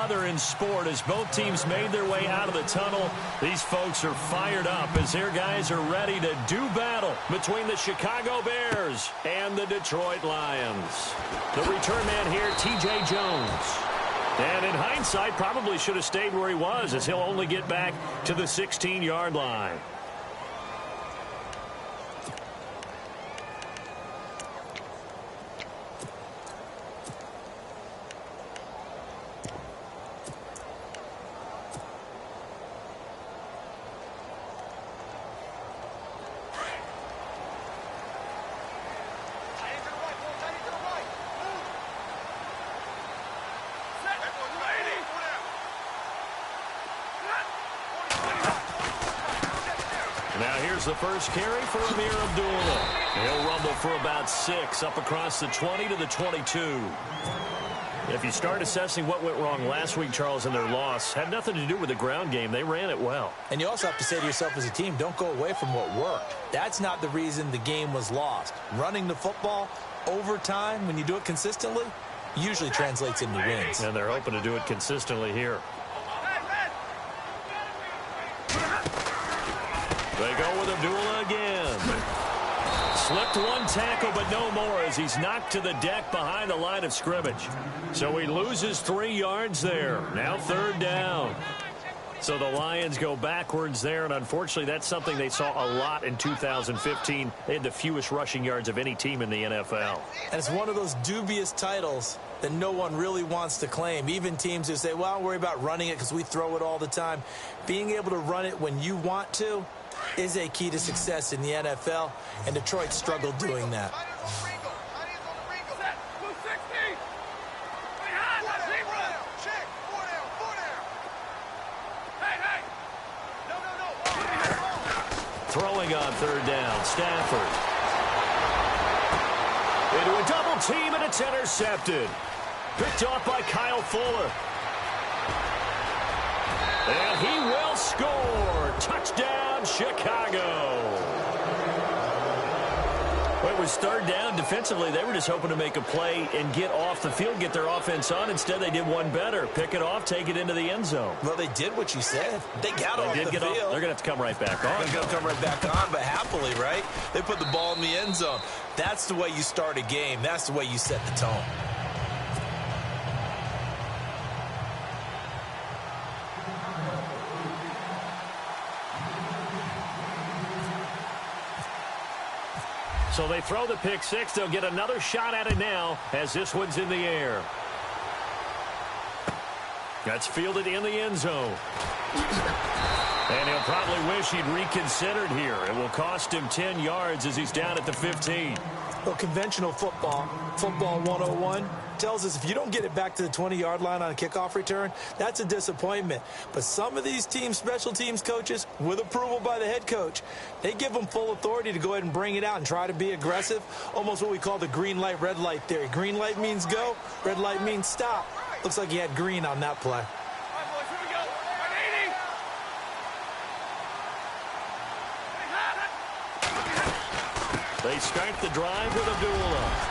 other in sport as both teams made their way out of the tunnel. These folks are fired up as their guys are ready to do battle between the Chicago Bears and the Detroit Lions. The return man here, T.J. Jones. And in hindsight, probably should have stayed where he was as he'll only get back to the 16-yard line. The first carry for Amir Abdullah. He'll rumble for about 6 up across the 20 to the 22. If you start assessing what went wrong last week, Charles, in their loss, had nothing to do with the ground game. They ran it well. And you also have to say to yourself as a team, don't go away from what worked. That's not the reason the game was lost. Running the football over time, when you do it consistently, usually translates into wins. And they're hoping to do it consistently here. They go with Abdullah again. Slipped one tackle, but no more as he's knocked to the deck behind the line of scrimmage. So he loses 3 yards there. Now 3rd down. So the Lions go backwards there, and unfortunately that's something they saw a lot in 2015. They had the fewest rushing yards of any team in the NFL. And it's one of those dubious titles that no one really wants to claim. Even teams who say, well, I'll worry about running it because we throw it all the time. Being able to run it when you want to is a key to success in the NFL, and Detroit struggled doing that. Throwing on 3rd down, Stafford. Into a double team, and it's intercepted. Picked off by Kyle Fuller. And he will score. Touchdown, Chicago. Well, it was 3rd down. Defensively, they were just hoping to make a play and get off the field, get their offense on. Instead, they did one better. Pick it off, take it into the end zone. Well, they did what you said. They got off the field. They're going to have to come right back on. They're going to come right back on, but happily, right? They put the ball in the end zone. That's the way you start a game. That's the way you set the tone. So they throw the pick 6. They'll get another shot at it now as this one's in the air. That's fielded in the end zone. And he'll probably wish he'd reconsidered here. It will cost him 10 yards as he's down at the 15. Well, conventional football 101, tells us if you don't get it back to the 20-yard line on a kickoff return, that's a disappointment. But some of these teams, special teams coaches, with approval by the head coach, they give them full authority to go ahead and bring it out and try to be aggressive, almost what we call the green light, red light theory. Green light means go, red light means stop. Looks like he had green on that play. They start the drive with Abdullah.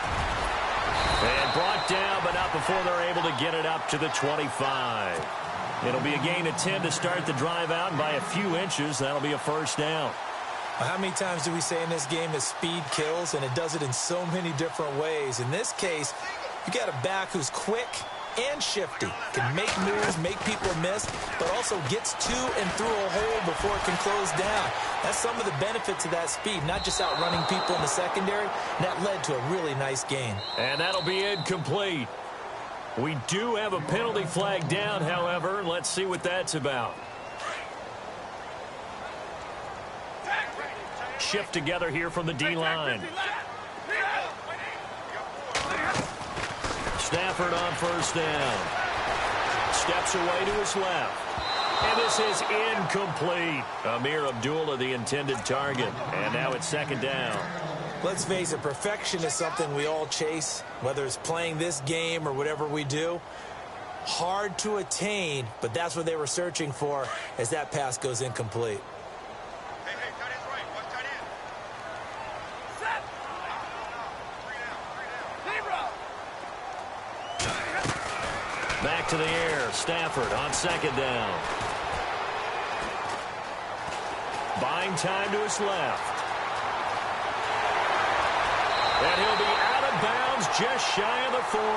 And brought down, but not before they're able to get it up to the 25. It'll be a gain of 10 to start the drive out, and by a few inches, that'll be a 1st down. Well, how many times do we say in this game that speed kills, and it does it in so many different ways? In this case, you got a back who's quick and shifty, can make moves, make people miss, but also gets to and through a hole before it can close down. That's some of the benefits of that speed, not just outrunning people in the secondary. And that led to a really nice gain. And that'll be incomplete. We do have a penalty flag down, however. Let's see what that's about. Shift together here from the D-line. Stafford on 1st down. Steps away to his left. And this is incomplete. Amir Abdullah, the intended target. And now it's 2nd down. Let's face it, perfection is something we all chase, whether it's playing this game or whatever we do. Hard to attain, but that's what they were searching for as that pass goes incomplete. Back to the air. Stafford on second down. Buying time to his left. And he'll be out of bounds just shy of the 40.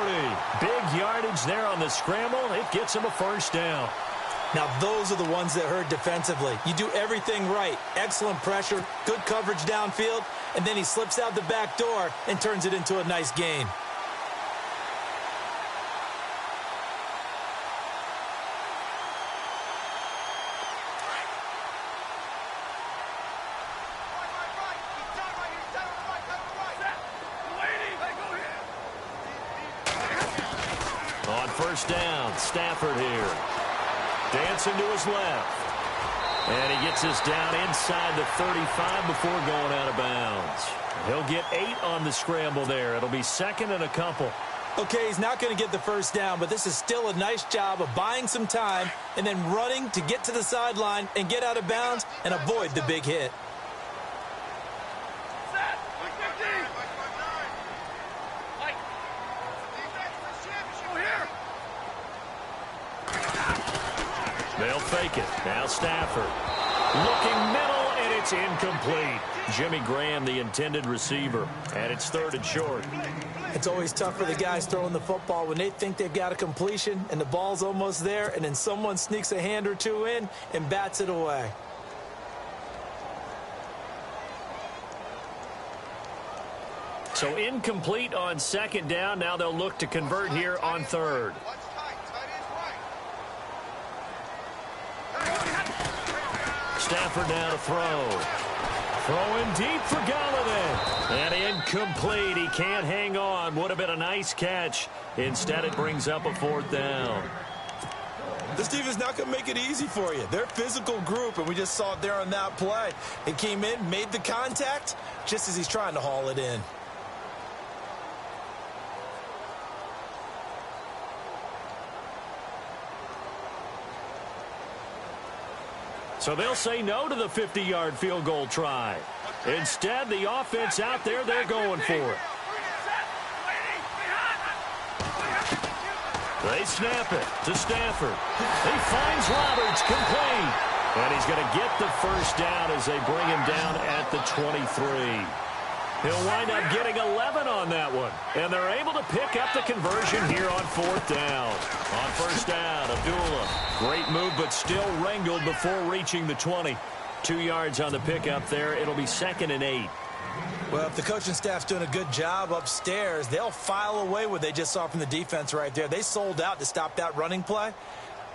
Big yardage there on the scramble. It gets him a first down. Now, those are the ones that hurt defensively. You do everything right. Excellent pressure, good coverage downfield, and then he slips out the back door and turns it into a nice gain. On first down, Stafford here. Dancing to his left. And he gets us down inside the 35 before going out of bounds. He'll get 8 on the scramble there. It'll be second and a couple. Okay, he's not going to get the first down, but this is still a nice job of buying some time and then running to get to the sideline and get out of bounds and avoid the big hit. They'll fake it. Now Stafford. Looking middle, and it's incomplete. Jimmy Graham, the intended receiver. And it's third and short. It's always tough for the guys throwing the football when they think they've got a completion and the ball's almost there, and then someone sneaks a hand or two in and bats it away. So incomplete on second down. Now they'll look to convert here on third. Stafford now to throw. Throwing deep for Galladay. And incomplete. He can't hang on. Would have been a nice catch. Instead, it brings up a fourth down. This team is not going to make it easy for you. They're a physical group, and we just saw it there on that play. He came in, made the contact, just as he's trying to haul it in. So they'll say no to the 50-yard field goal try. Instead, the offense out there, they're going for it. They snap it to Stafford. He finds Roberts complete. And he's going to get the first down as they bring him down at the 23. He'll wind up getting 11 on that one. And they're able to pick up the conversion here on fourth down. On first down, Abdullah. Great move, but still wrangled before reaching the 20. 2 yards on the pickup there. It'll be second and 8. Well, if the coaching staff's doing a good job upstairs, they'll file away what they just saw from the defense right there. They sold out to stop that running play.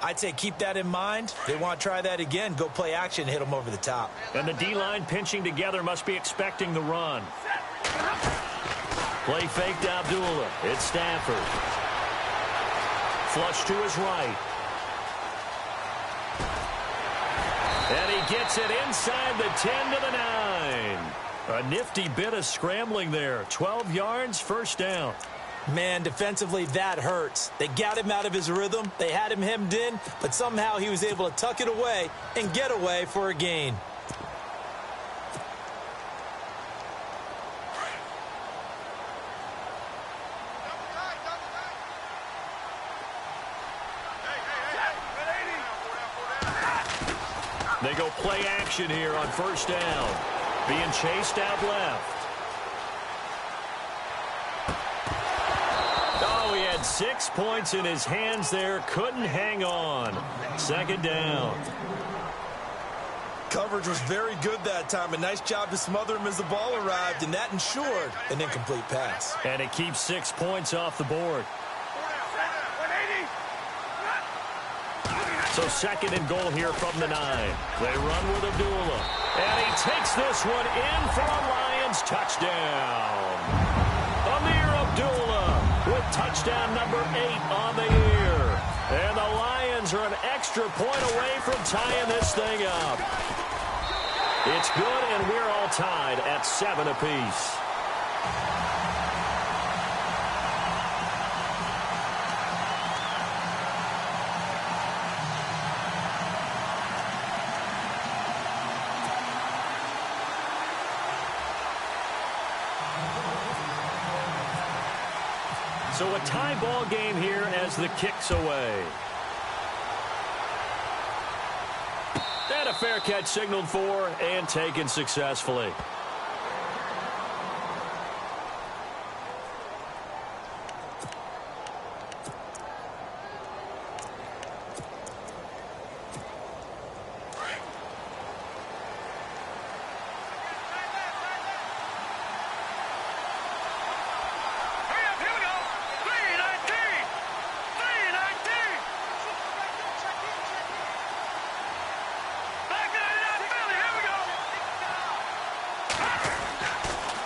I'd say keep that in mind. They want to try that again. Go play action, hit them over the top. And the D-line pinching together must be expecting the run. Play fake to Abdullah. It's Stafford. Flush to his right. And he gets it inside the 10 to the 9. A nifty bit of scrambling there. 12 yards, first down. Man, defensively, that hurts. They got him out of his rhythm. They had him hemmed in, but somehow he was able to tuck it away and get away for a gain. They go play action here on first down. Being chased out left. Oh, he had 6 points in his hands there. Couldn't hang on. Second down. Coverage was very good that time. A nice job to smother him as the ball arrived, and that ensured an incomplete pass. And it keeps 6 points off the board. So second and goal here from the 9. They run with Abdullah. And he takes this one in for a Lions touchdown. Amir Abdullah with touchdown number 8 on the year. And the Lions are an extra point away from tying this thing up. It's good, and we're all tied at 7 apiece. So a tie ball game here as the kick's away. a fair catch signaled for and taken successfully.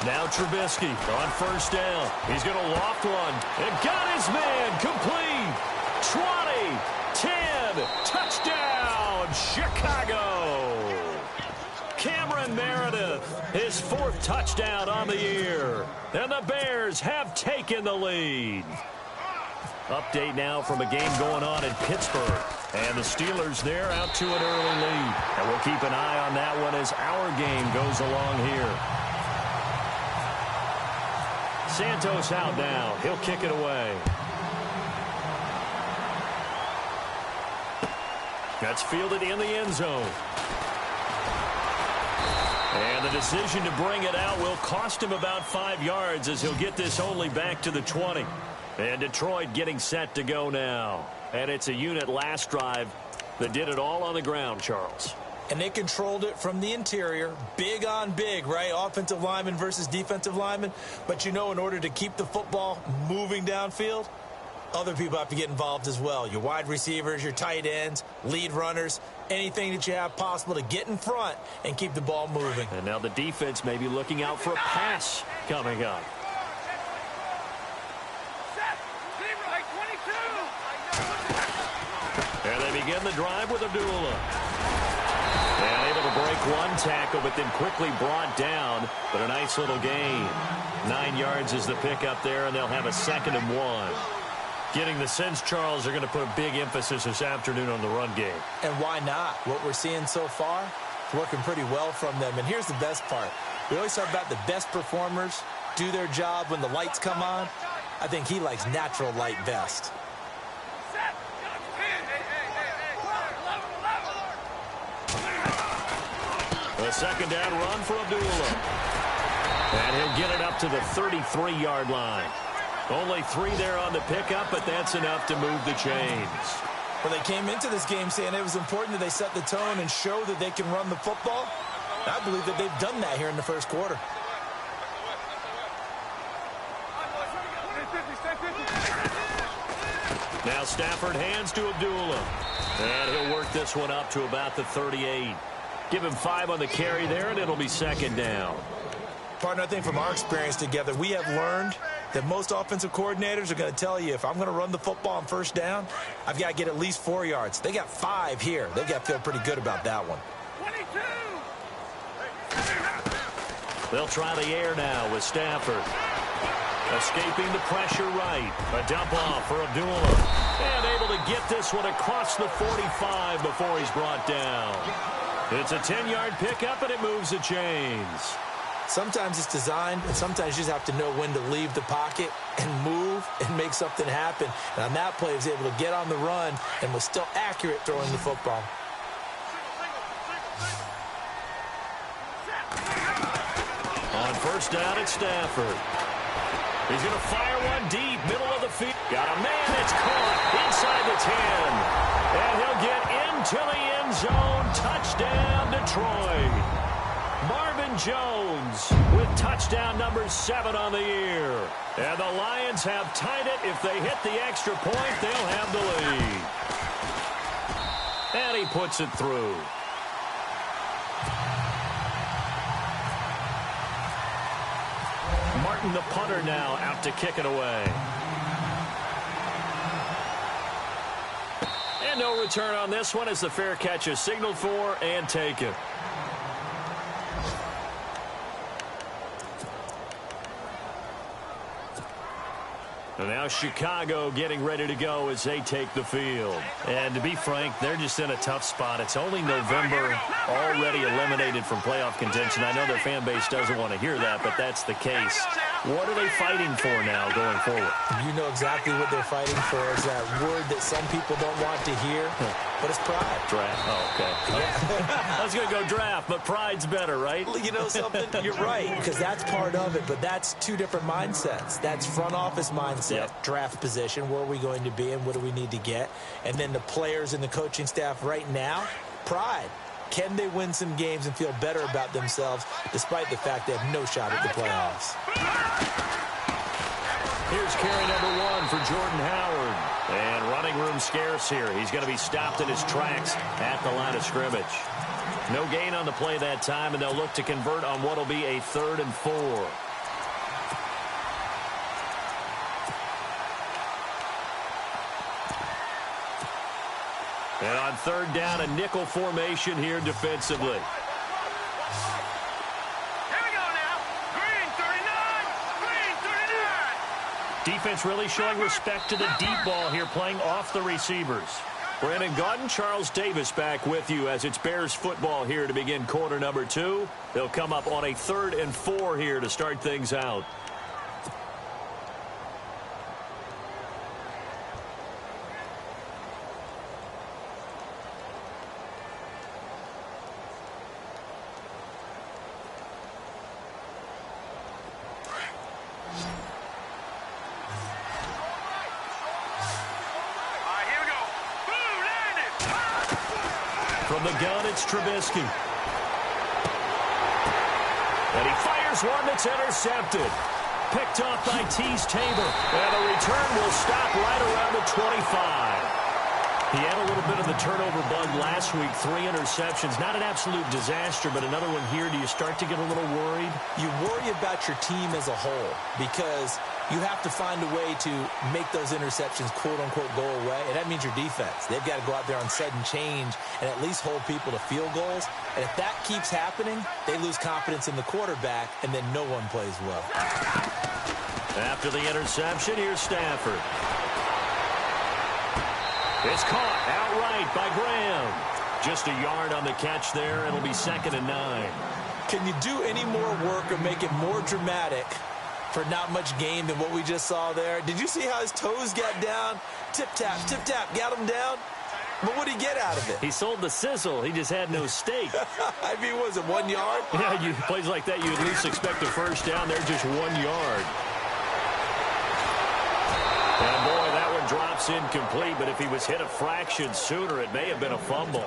Now Trubisky on first down. He's going to loft one. And got his man complete. 20, 10, touchdown, Chicago. Cameron Meredith, his 4th touchdown on the year. And the Bears have taken the lead. Update now from a game going on in Pittsburgh. And the Steelers there out to an early lead. And we'll keep an eye on that one as our game goes along here. Santos out now. He'll kick it away. That's fielded in the end zone. And the decision to bring it out will cost him about 5 yards as he'll get this only back to the 20. And Detroit getting set to go now. And it's a unit last drive that did it all on the ground, Charles. And they controlled it from the interior, big on big, right? Offensive lineman versus defensive lineman. But, you know, in order to keep the football moving downfield, other people have to get involved as well. Your wide receivers, your tight ends, lead runners, anything that you have possible to get in front and keep the ball moving. And now the defense may be looking out for a pass coming up. And they begin the drive with Abdullah. And able to break one tackle, but then quickly brought down. But a nice little gain. 9 yards is the pickup there, and they'll have a 2nd and 1. Getting the sense, Charles, they're going to put a big emphasis this afternoon on the run game. And why not? What we're seeing so far, it's working pretty well from them. And here's the best part. We always talk about the best performers do their job when the lights come on. I think he likes natural light best. A 2nd down run for Abdullah. And he'll get it up to the 33-yard line. Only 3 there on the pickup, but that's enough to move the chains. Well, they came into this game saying it was important that they set the tone and show that they can run the football. I believe that they've done that here in the first quarter. Now Stafford hands to Abdullah. And he'll work this one up to about the 38. Give him 5 on the carry there, and it'll be 2nd down. Partner, I think from our experience together, we have learned that most offensive coordinators are going to tell you, if I'm going to run the football on first down, I've got to get at least 4 yards. They got 5 here. They've got to feel pretty good about that one. 22. They'll try the air now with Stafford. Escaping the pressure right. A dump off for Abdullah. And able to get this one across the 45 before he's brought down. It's a 10-yard pickup, and it moves the chains. Sometimes it's designed, and sometimes you just have to know when to leave the pocket and move and make something happen. And on that play, he was able to get on the run and was still accurate throwing the football. On first down, it's Stafford. He's going to fire one deep, middle of the field. Got a man, it's caught inside the 10. And he'll get into the end zone. Touchdown, Detroit. Marvin Jones with touchdown number 7 on the year. And the Lions have tied it. If they hit the extra point, they'll have the lead. And he puts it through. Martin, the punter, now out to kick it away. And no return on this one as the fair catch is signaled for and taken. And now Chicago getting ready to go as they take the field. And to be frank, they're just in a tough spot. It's only November, already eliminated from playoff contention. I know their fan base doesn't want to hear that, but that's the case. What are they fighting for now going forward? You know exactly what they're fighting for, is that word that some people don't want to hear. but it's pride. Draft. Oh, okay. Yeah. I was going to go draft, but pride's better, right? You know something? You're right, because that's part of it, but that's two different mindsets. That's front office mindset, draft position, where are we going to be and what do we need to get? And then the players and the coaching staff right now, pride. Can they win some games and feel better about themselves despite the fact they have no shot at the playoffs? Here's carry number 1 for Jordan Howard. And running room scarce here. He's going to be stopped in his tracks at the line of scrimmage. No gain on the play that time, and they'll look to convert on what will be a 3rd and 4. And on 3rd down, a nickel formation here defensively. Defense really showing respect to the deep ball here, playing off the receivers. Brandon Gaudin, Charles Davis back with you as it's Bears football here to begin quarter number 2. They'll come up on a 3rd and 4 here to start things out. From the gun, it's Trubisky. And he fires one that's intercepted. Picked off by Tease Tabor. And the return will stop right around the 25. He had a little bit of the turnover bug last week. 3 interceptions. Not an absolute disaster, but another one here. Do you start to get a little worried? You worry about your team as a whole because you have to find a way to make those interceptions, quote-unquote, go away. And that means your defense. They've got to go out there on sudden change and at least hold people to field goals. And if that keeps happening, they lose confidence in the quarterback, and then no one plays well. After the interception, here's Stafford. It's caught outright by Graham. Just a yard on the catch there. It'll be 2nd and 9. Can you do any more work or make it more dramatic for not much gain than what we just saw there? Did you see how his toes got down? Tip-tap, got him down. But what did he get out of it? He sold the sizzle. He just had no steak. I mean, was it 1 yard? Yeah, plays like that, you at least expect a first down. They're just 1 yard. And boy, that one drops incomplete, but if he was hit a fraction sooner, it may have been a fumble.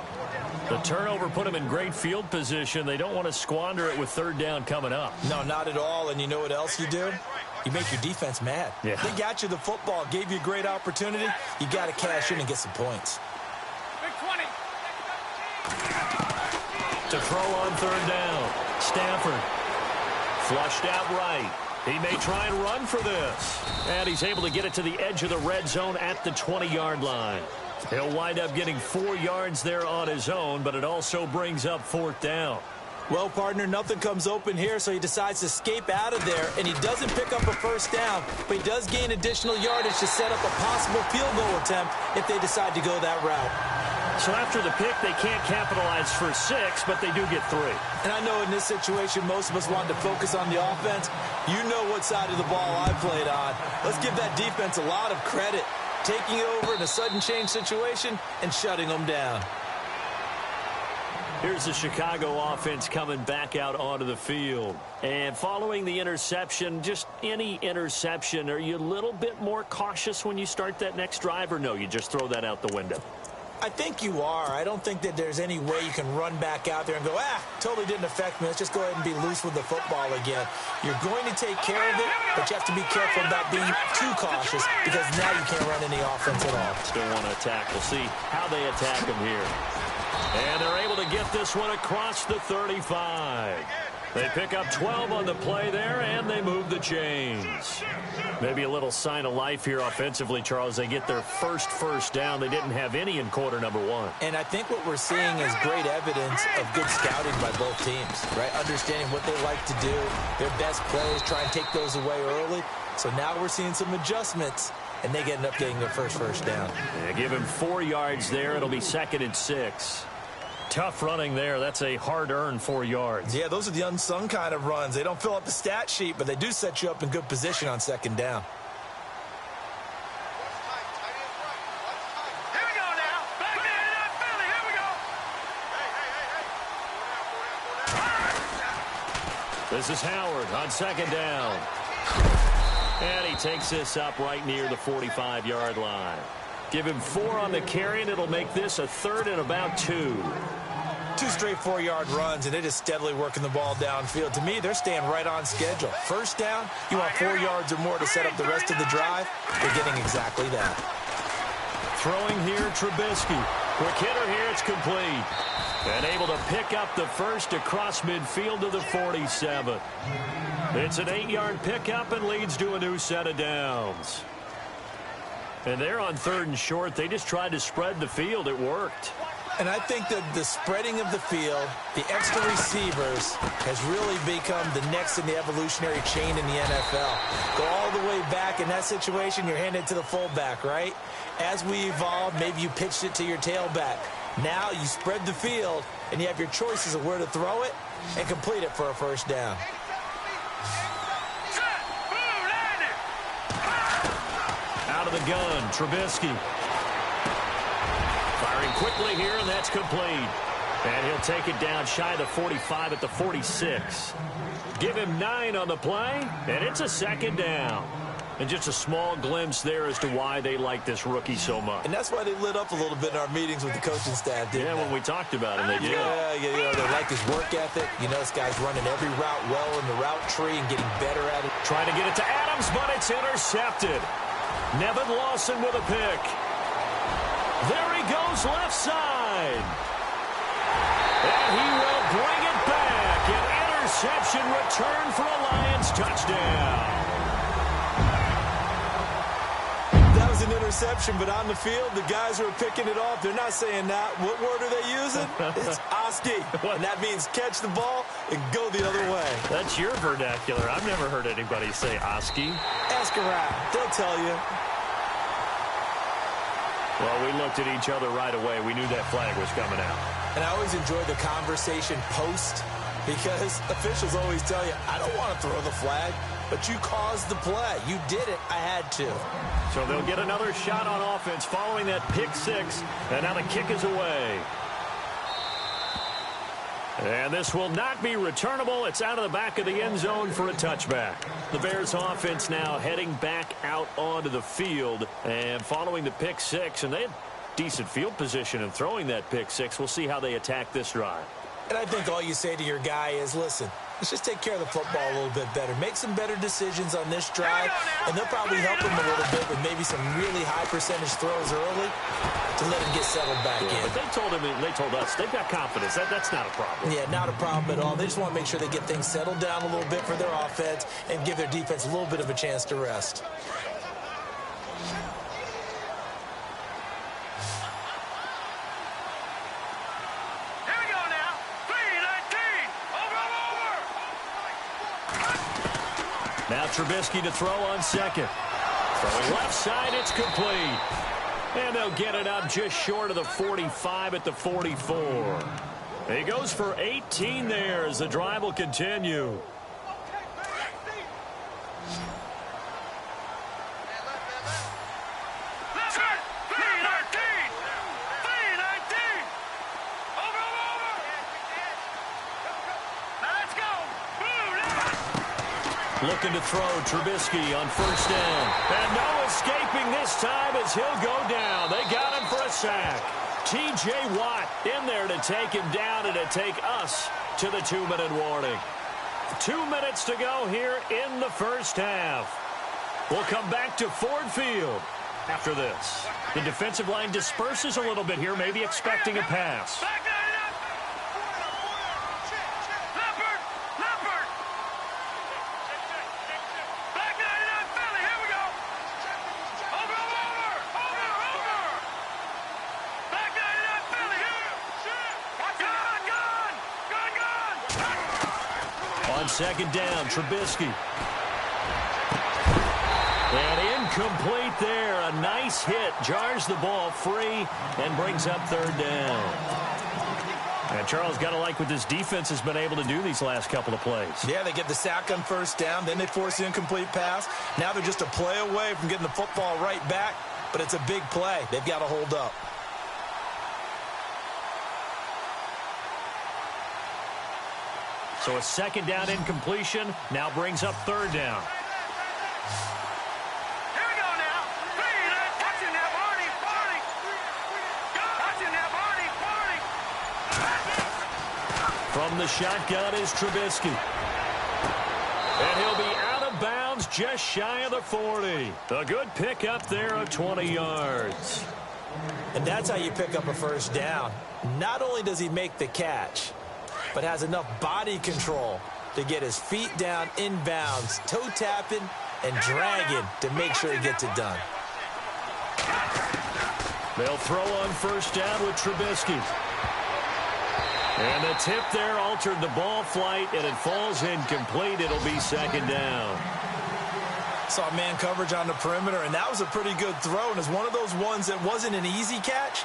The turnover put him in great field position. They don't want to squander it with 3rd down coming up. No, not at all. And you know what else you do? You make your defense mad. Yeah. They got you the football, gave you a great opportunity. You got to cash in and get some points. Big 20. To throw on 3rd down. Stafford flushed out right. He may try and run for this. And he's able to get it to the edge of the red zone at the 20-yard line. He'll wind up getting 4 yards there on his own, but it also brings up 4th down. Well, partner, nothing comes open here, so he decides to escape out of there, and he doesn't pick up a first down, but he does gain additional yardage to set up a possible field goal attempt if they decide to go that route. So after the pick, they can't capitalize for 6, but they do get 3. And I know in this situation, most of us want to focus on the offense. You know what side of the ball I played on. Let's give that defense a lot of credit, taking it over in a sudden change situation and shutting them down. Here's the Chicago offense coming back out onto the field. And following the interception, just any interception, are you a little bit more cautious when you start that next drive, or no, you just throw that out the window? I think you are. I don't think that there's any way you can run back out there and go, totally didn't affect me. Let's just go ahead and be loose with the football again. You're going to take care of it, but you have to be careful about being too cautious because now you can't run any offense at all. Still want to attack. We'll see how they attack him here. And they're able to get this one across the 35. They pick up 12 on the play there, and they move the chains. Maybe a little sign of life here offensively, Charles. They get their first down. They didn't have any in quarter number 1. And I think what we're seeing is great evidence of good scouting by both teams, right? Understanding what they like to do, their best plays, try and take those away early. So now we're seeing some adjustments, and they end up getting their first down. They give him 4 yards there. It'll be 2nd and 6. Tough running there. That's a hard-earned 4 yards. Yeah, those are the unsung kind of runs. They don't fill up the stat sheet, but they do set you up in good position on 2nd down. Here we go now. Back man This is Howard on second down. And he takes this up right near the 45-yard line. Give him 4 on the carry, and it'll make this a 3rd and about 2. 2 straight 4-yard runs, and they're just steadily working the ball downfield. To me, they're staying right on schedule. First down, you want 4 yards or more to set up the rest of the drive. They're getting exactly that. Throwing here, Trubisky. Quick hitter here, it's complete. And able to pick up the first across midfield to the 47. It's an 8-yard pickup and leads to a new set of downs. And they're on 3rd and short. They just tried to spread the field. It worked. And I think that the spreading of the field, the extra receivers, has really become the next in the evolutionary chain in the NFL. Go all the way back in that situation, you're handed to the fullback, right? As we evolve, maybe you pitched it to your tailback. Now you spread the field, and you have your choices of where to throw it and complete it for a first down. Out of the gun, Trubisky. Firing quickly here, and that's complete. And he'll take it down shy of the 45 at the 46. Give him 9 on the play, and it's a 2nd down. And just a small glimpse there as to why they like this rookie so much. And that's why they lit up a little bit in our meetings with the coaching staff, didn't they? When we talked about him, they did. Yeah, they like his work ethic. You know, this guy's running every route well in the route tree and getting better at it. Trying to get it to Adams, but it's intercepted. Nevin Lawson with a pick. There he goes left side. And he will bring it back. An interception return for a Lions touchdown. That was an interception, but on the field, the guys who are picking it off, they're not saying that. What word are they using? It's Oski. And that means catch the ball and go the other way. That's your vernacular. I've never heard anybody say Oski. Ask around. They'll tell you. Well, we looked at each other right away. We knew that flag was coming out. And I always enjoy the conversation post because officials always tell you, I don't want to throw the flag, but you caused the play. You did it. I had to. So they'll get another shot on offense following that pick 6, and now the kick is away. And this will not be returnable. It's out of the back of the end zone for a touchback. The Bears offense now heading back out onto the field and following the pick 6, and they had decent field position in throwing that pick 6. We'll see how they attack this drive. And I think all you say to your guy is, listen, let's just take care of the football a little bit better. Make some better decisions on this drive, and they'll probably help him a little bit with maybe some really high percentage throws early to let him get settled back in. But they told him, they told us, they've got confidence. That's not a problem. Yeah, not a problem at all. They just want to make sure they get things settled down a little bit for their offense and give their defense a little bit of a chance to rest. Now Trubisky to throw on second. Throwing left side, it's complete. And they'll get it up just short of the 45 at the 44. He goes for 18 there as the drive will continue. Looking to throw, Trubisky on first down. And no escaping this time as he'll go down. They got him for a sack. T.J. Watt in there to take him down and to take us to the 2-minute warning. 2 minutes to go here in the first half. We'll come back to Ford Field after this. The defensive line disperses a little bit here, maybe expecting a pass. Second down, Trubisky. And incomplete there. A nice hit. Jars the ball free and brings up third down. And Charles, got to like what this defense has been able to do these last couple of plays. Yeah, they get the sack on first down. Then they force the incomplete pass. Now they're just a play away from getting the football right back. But it's a big play. They've got to hold up. So a second down incompletion now brings up third down. From the shotgun is Trubisky. And he'll be out of bounds just shy of the 40. A good pickup there of 20 yards. And that's how you pick up a first down. Not only does he make the catch, but has enough body control to get his feet down inbounds, toe tapping and dragging to make sure he gets it done. They'll throw on first down with Trubisky. And the tip there altered the ball flight, and it falls incomplete. It'll be second down. Saw man coverage on the perimeter, and that was a pretty good throw. And it's one of those ones that wasn't an easy catch,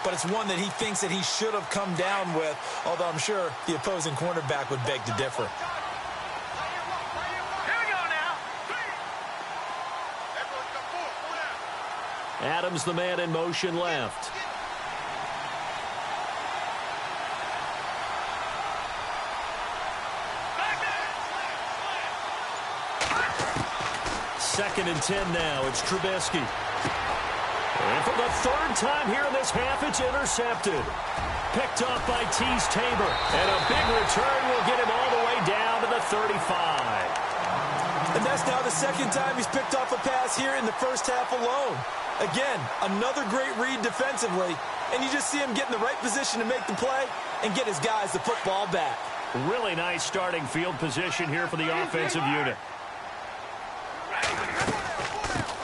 but it's one that he thinks that he should have come down with, although I'm sure the opposing cornerback would beg to differ. Adams, the man in motion left. Second and 10 now. It's Trubisky. And for the third time here in this half, it's intercepted. Picked off by Tease Tabor. And a big return will get him all the way down to the 35. And that's now the second time he's picked off a pass here in the first half alone. Again, another great read defensively. And you just see him get in the right position to make the play and get his guys the football back. Really nice starting field position here for the offensive unit.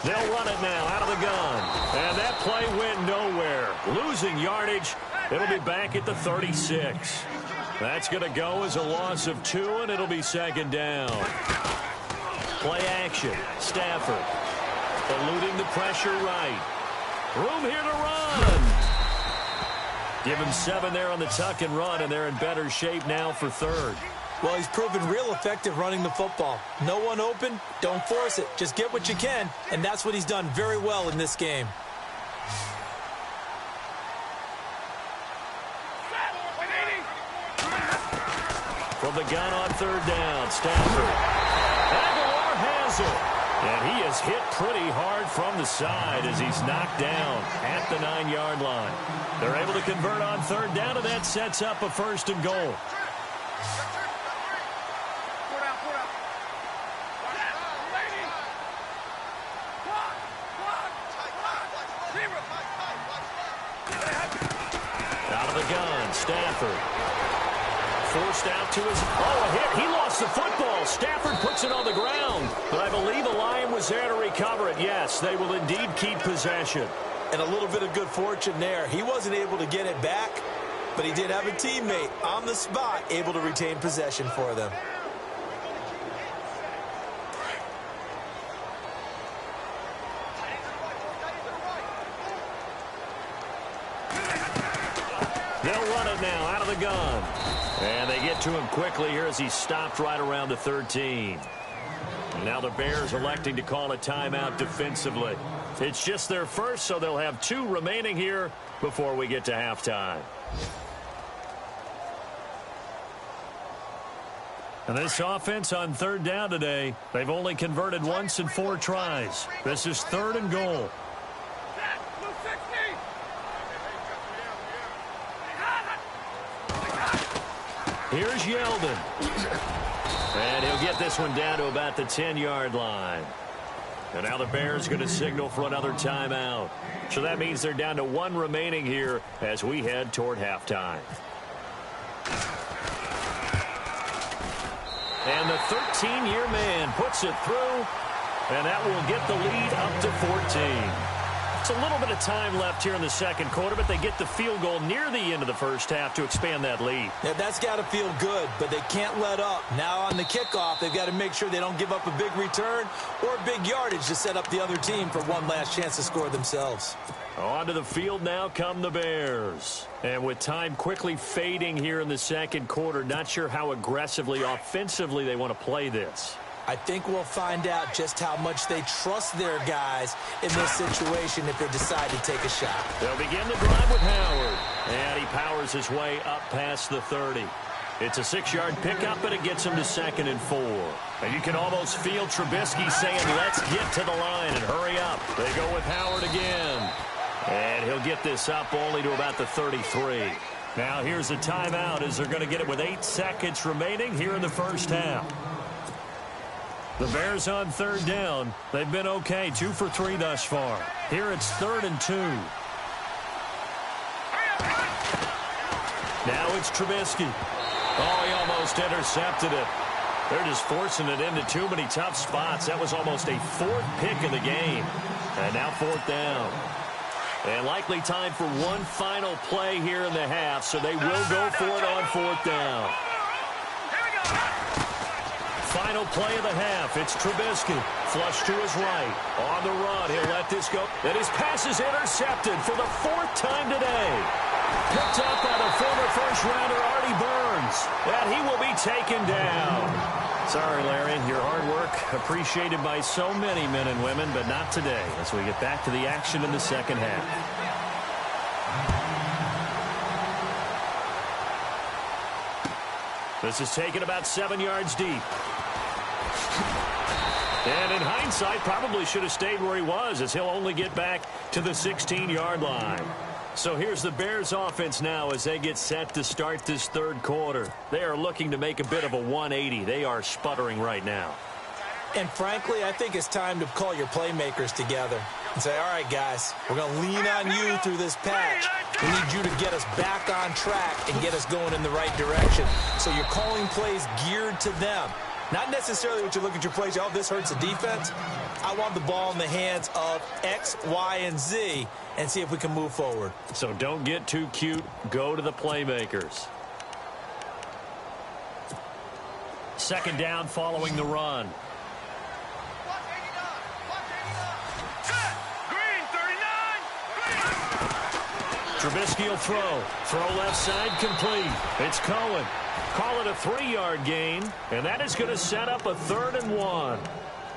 They'll run it now out of the gun. And that play went nowhere. Losing yardage. It'll be back at the 36. That's going to go as a loss of 2, and it'll be second down. Play action. Stafford. Eluding the pressure right. Room here to run. Give him 7 there on the tuck and run, and they're in better shape now for third. Well, he's proven real effective running the football. No one open, don't force it. Just get what you can, and that's what he's done very well in this game. From the gun on third down, Stafford. Aguilar has it. And he is hit pretty hard from the side as he's knocked down at the 9-yard line. They're able to convert on third down, and that sets up a first and goal. Out of the gun, Stafford. Forced out to his... Oh, a hit. He lost the football. Stafford puts it on the ground. But I believe the Lion was there to recover it. Yes, they will indeed keep possession. And a little bit of good fortune there. He wasn't able to get it back, but he did have a teammate on the spot able to retain possession for them. They'll run it now out of the gun. And they get to him quickly here as he stopped right around the 13. Now the Bears electing to call a timeout defensively. It's just their first, so they'll have 2 remaining here before we get to halftime. And this offense on third down today, they've only converted once in 4 tries. This is third and goal. Here's Yeldon. And he'll get this one down to about the 10-yard line. And now the Bears going to signal for another timeout. So that means they're down to 1 remaining here as we head toward halftime. And the 13-year man puts it through, and that will get the lead up to 14. It's a little bit of time left here in the second quarter, but they get the field goal near the end of the first half to expand that lead. Yeah, that's got to feel good, but they can't let up. Now on the kickoff, they've got to make sure they don't give up a big return or big yardage to set up the other team for one last chance to score themselves. Onto the field now come the Bears. And with time quickly fading here in the second quarter, not sure how aggressively, offensively they want to play this. I think we'll find out just how much they trust their guys in this situation if they decide to take a shot. They'll begin the drive with Howard. And he powers his way up past the 30. It's a 6-yard pickup, and it gets him to 2nd and 4. And you can almost feel Trubisky saying, let's get to the line and hurry up. They go with Howard again. And he'll get this up only to about the 33. Now here's a timeout as they're going to get it with 8 seconds remaining here in the first half. The Bears on 3rd down. They've been okay, 2 for 3 thus far. Here it's 3rd and 2. Now it's Trubisky. Oh, he almost intercepted it. They're just forcing it into too many tough spots. That was almost a 4th pick of the game. And now 4th down. And likely time for one final play here in the half, so they will go for it on 4th down. Final play of the half. It's Trubisky. Flush to his right. On the run. He'll let this go. And his pass is intercepted for the 4th time today. Picked up by the former first-rounder Artie Burns. And he will be taken down. Sorry, Larry. Your hard work appreciated by so many men and women, but not today as we get back to the action in the second half. This is taken about 7 yards deep. And in hindsight, probably should have stayed where he was, as he'll only get back to the 16-yard line. So here's the Bears offense now as they get set to start this 3rd quarter. They are looking to make a bit of a 180. They are sputtering right now. And frankly, I think it's time to call your playmakers together and say, all right, guys, we're going to lean on you through this patch. We need you to get us back on track and get us going in the right direction. So you're calling plays geared to them. Not necessarily what you look at your plays, oh, this hurts the defense. I want the ball in the hands of X, Y, and Z and see if we can move forward. So don't get too cute. Go to the playmakers. 2nd down following the run. Trubisky will throw. Throw left side complete. It's Cohen. Call it a 3-yard gain, and that is going to set up a 3rd and 1.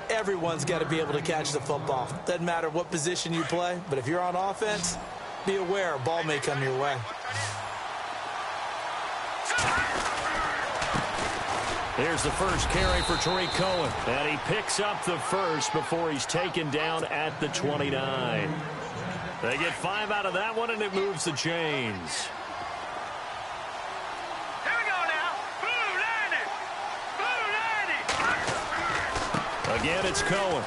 Everyone's got to be able to catch the football. Doesn't matter what position you play, but if you're on offense, be aware a ball may come your way. Here's the first carry for Tariq Cohen, and he picks up the first before he's taken down at the 29. They get 5 out of that one, and it moves the chains. Again, it's Cohen.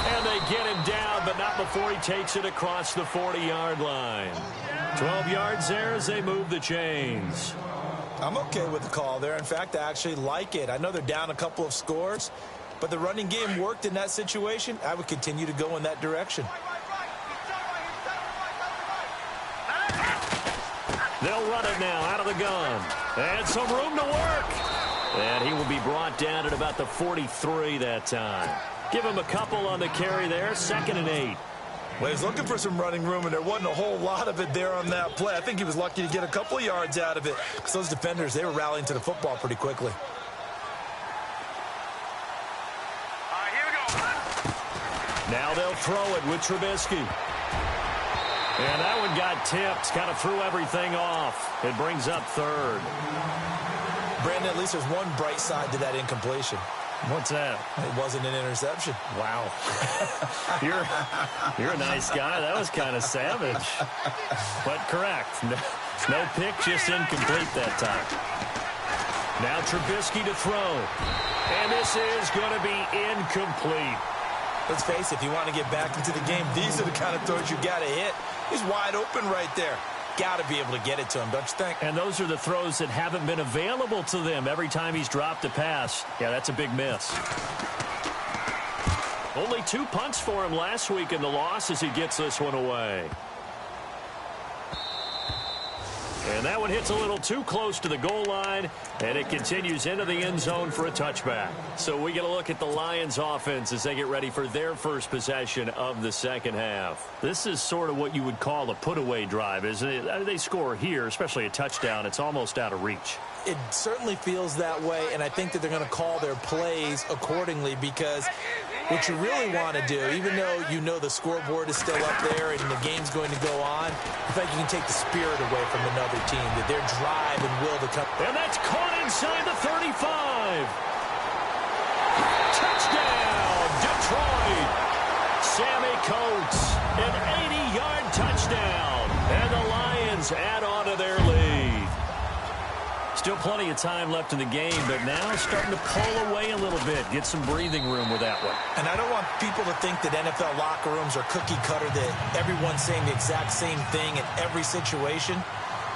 And they get him down, but not before he takes it across the 40-yard line. 12 yards there as they move the chains. I'm okay with the call there. In fact, I actually like it. I know they're down a couple of scores, but the running game worked in that situation. I would continue to go in that direction. They'll run it now out of the gun. And some room to work. And he will be brought down at about the 43 that time. Give him a couple on the carry there. 2nd and 8. Well, he was looking for some running room, and there wasn't a whole lot of it there on that play. I think he was lucky to get a couple of yards out of it because those defenders, they were rallying to the football pretty quickly. Now they'll throw it with Trubisky. And that one got tipped. Kind of threw everything off. It brings up 3rd. Brandon, at least there's one bright side to that incompletion. What's that? It wasn't an interception. Wow. You're a nice guy. That was kind of savage. But correct. No pick, just incomplete that time. Now Trubisky to throw. And this is going to be incomplete. Let's face it, if you want to get back into the game, these are the kind of throws you got to hit. He's wide open right there. Got to be able to get it to him, don't you think? And those are the throws that haven't been available to them every time he's dropped a pass. Yeah, that's a big miss. Only 2 punts for him last week in the loss as he gets this one away. And that one hits a little too close to the goal line, and it continues into the end zone for a touchback. So we get a look at the Lions offense as they get ready for their first possession of the second half. This is sort of what you would call a put-away drive, isn't it? They score here, especially a touchdown. It's almost out of reach. It certainly feels that way, and I think that they're going to call their plays accordingly, because what you really want to do, even though you know the scoreboard is still up there and the game's going to go on, I think you can take the spirit away from another team, that their drive and will to come. And that's caught inside the 35. Touchdown, Detroit. Sammy Coates, an 80-yard touchdown. And the Lions add on to their lead. Still plenty of time left in the game, but now starting to pull away a little bit. Get some breathing room with that one. And I don't want people to think that NFL locker rooms are cookie cutter, that everyone's saying the exact same thing in every situation.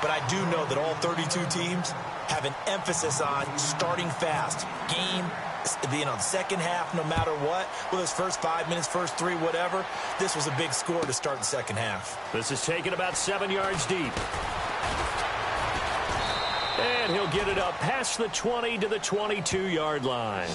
But I do know that all 32 teams have an emphasis on starting fast. Game, the second half, no matter what, whether it's first 5 minutes, first 3, whatever. This was a big score to start the second half. This is taken about 7 yards deep. And he'll get it up past the 20 to the 22-yard line.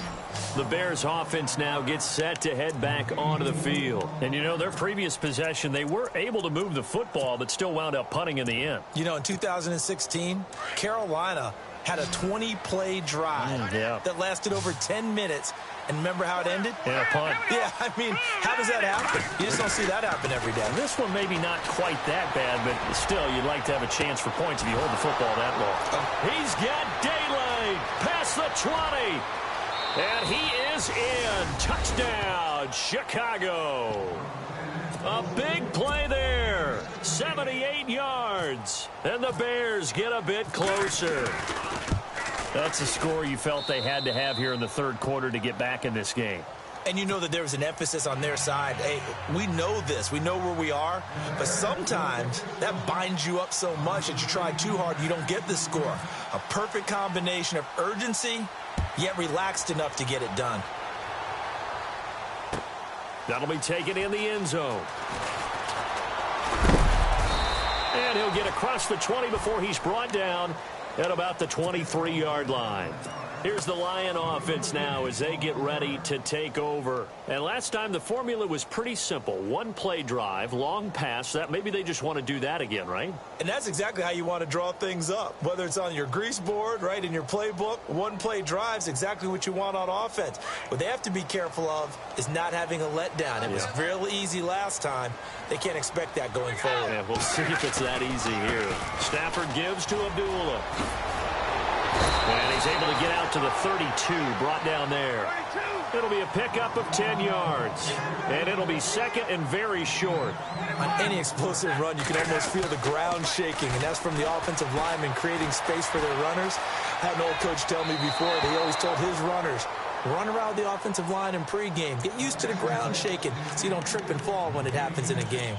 The Bears offense now gets set to head back onto the field. And, you know, their previous possession, they were able to move the football, but still wound up punting in the end. You know, in 2016, Carolina had a 20-play drive that lasted over 10 minutes. And remember how it ended? Yeah, punt. Yeah, I mean, how does that happen? You just don't see that happen every day. This one maybe not quite that bad, but still, you'd like to have a chance for points if you hold the football that long. He's got daylight past the 20. And he is in. Touchdown, Chicago. A big play there. 78 yards. And the Bears get a bit closer. That's a score you felt they had to have here in the third quarter to get back in this game. And you know that there was an emphasis on their side. Hey, we know this. We know where we are. But sometimes that binds you up so much that you try too hard, you don't get the score. A perfect combination of urgency, yet relaxed enough to get it done. That'll be taken in the end zone. And he'll get across the 20 before he's brought down at about the 23-yard line. Here's the Lion offense now as they get ready to take over. And last time the formula was pretty simple. One play drive, long pass. That maybe they just want to do that again, right? And that's exactly how you want to draw things up. Whether it's on your grease board, right, in your playbook, one play drive is exactly what you want on offense. What they have to be careful of is not having a letdown. It was real easy last time. They can't expect that going forward. Yeah, we'll see if it's that easy here. Stafford gives to Abdullah. And he's able to get out to the 32, brought down there. It'll be a pickup of 10 yards. And it'll be second and very short. On any explosive run, you can almost feel the ground shaking, and that's from the offensive linemen creating space for their runners. I had an old coach tell me before that he always told his runners, run around the offensive line in pregame. Get used to the ground shaking so you don't trip and fall when it happens in a game.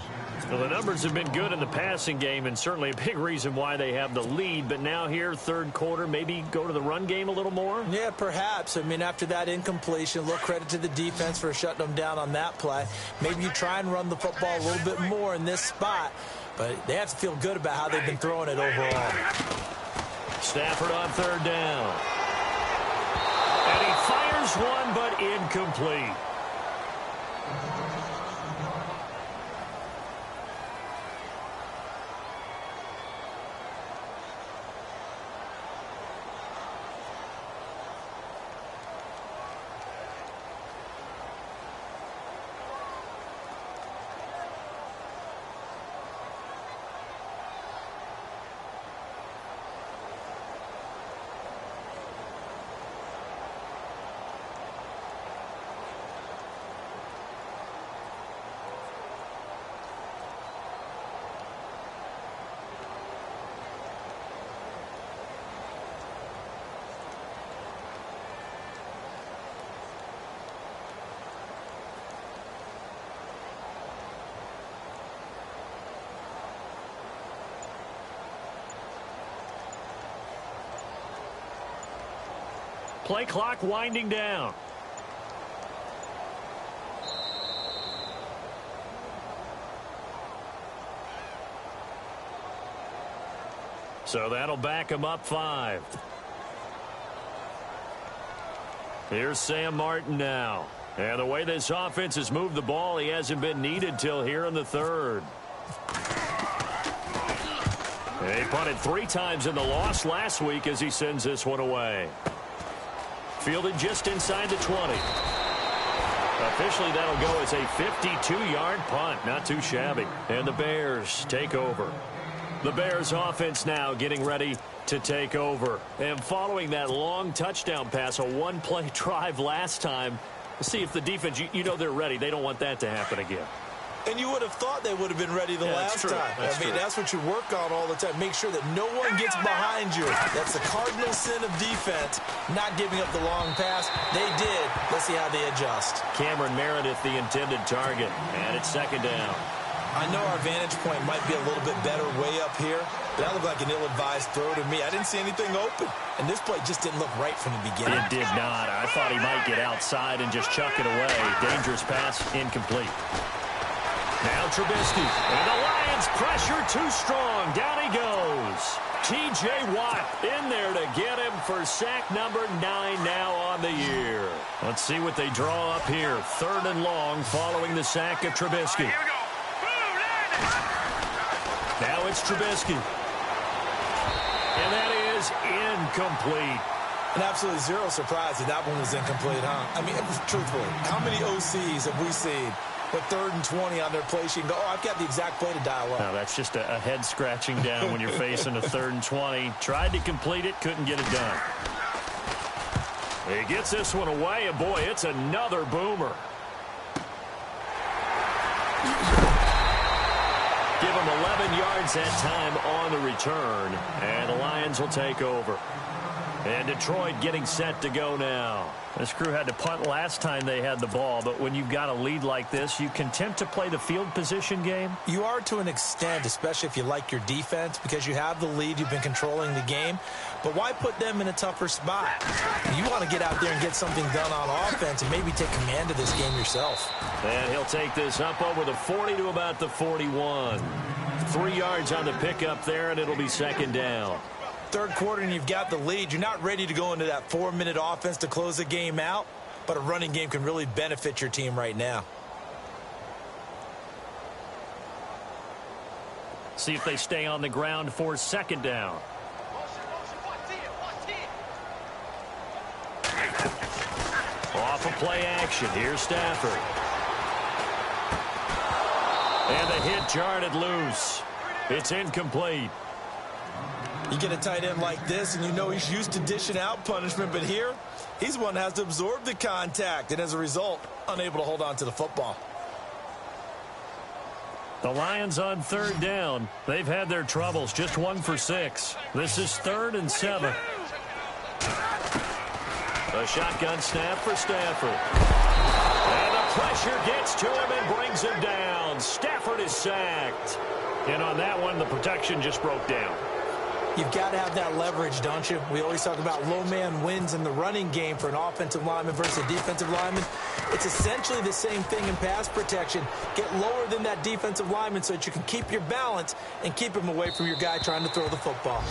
Well, the numbers have been good in the passing game, and certainly a big reason why they have the lead. But now here, third quarter, maybe go to the run game a little more? Yeah, perhaps. I mean, after that incompletion, a little credit to the defense for shutting them down on that play. Maybe you try and run the football a little bit more in this spot. But they have to feel good about how they've been throwing it overall. Stafford on third down. And he fires one, but incomplete. Play clock winding down. So that'll back him up 5. Here's Sam Martin now. And the way this offense has moved the ball, he hasn't been needed till here in the third. He punted 3 times in the loss last week as he sends this one away. Fielded just inside the 20. Officially, that'll go as a 52-yard punt. Not too shabby. And the Bears take over. The Bears offense now getting ready to take over. And following that long touchdown pass, a one-play drive last time, we'll see if the defense, you know they're ready. They don't want that to happen again. And you would have thought they would have been ready the last time. That's what you work on all the time. Make sure that no one gets behind you. That's the cardinal sin of defense, not giving up the long pass. They did. Let's see how they adjust. Cameron Meredith, the intended target. And it's second down. I know our vantage point might be a little bit better way up here, but that looked like an ill-advised throw to me. I didn't see anything open, and this play just didn't look right from the beginning. It did not. I thought he might get outside and just chuck it away. Dangerous pass, incomplete. Now Trubisky, and the Lions pressure too strong. Down he goes. T.J. Watt in there to get him for sack number 9 now on the year. Let's see what they draw up here. 3rd and long following the sack of Trubisky. Here we go. Now it's Trubisky. And that is incomplete. And absolutely zero surprise that one was incomplete, huh? I mean, truthfully, how many OCs have we seen with 3rd and 20 on their play sheet and go, oh, I've got the exact play to dial up? No, that's just a head scratching down when you're facing a 3rd and 20. Tried to complete it, couldn't get it done. He gets this one away, and boy, it's another boomer. Give him 11 yards that time on the return, and the Lions will take over. And Detroit getting set to go now. This crew had to punt last time they had the ball, but when you've got a lead like this, you content to play the field position game? You are to an extent, especially if you like your defense, because you have the lead, you've been controlling the game. But why put them in a tougher spot? You want to get out there and get something done on offense and maybe take command of this game yourself. And he'll take this up over the 40 to about the 41. 3 yards on the pickup there, and it'll be second down. 3rd quarter and you've got the lead. You're not ready to go into that 4-minute offense to close the game out, but a running game can really benefit your team right now. See if they stay on the ground for second down. Off of play action. Here's Stafford. And the hit jarred it loose. It's incomplete. You get a tight end like this, and you know he's used to dishing out punishment, but here, he's the one that has to absorb the contact, and as a result, unable to hold on to the football. The Lions on 3rd down. They've had their troubles, just 1 for 6. This is 3rd and 7. A shotgun snap for Stafford. And the pressure gets to him and brings him down. Stafford is sacked. And on that one, the protection just broke down. You've got to have that leverage, don't you? We always talk about low man wins in the running game for an offensive lineman versus a defensive lineman. It's essentially the same thing in pass protection. Get lower than that defensive lineman so that you can keep your balance and keep him away from your guy trying to throw the football.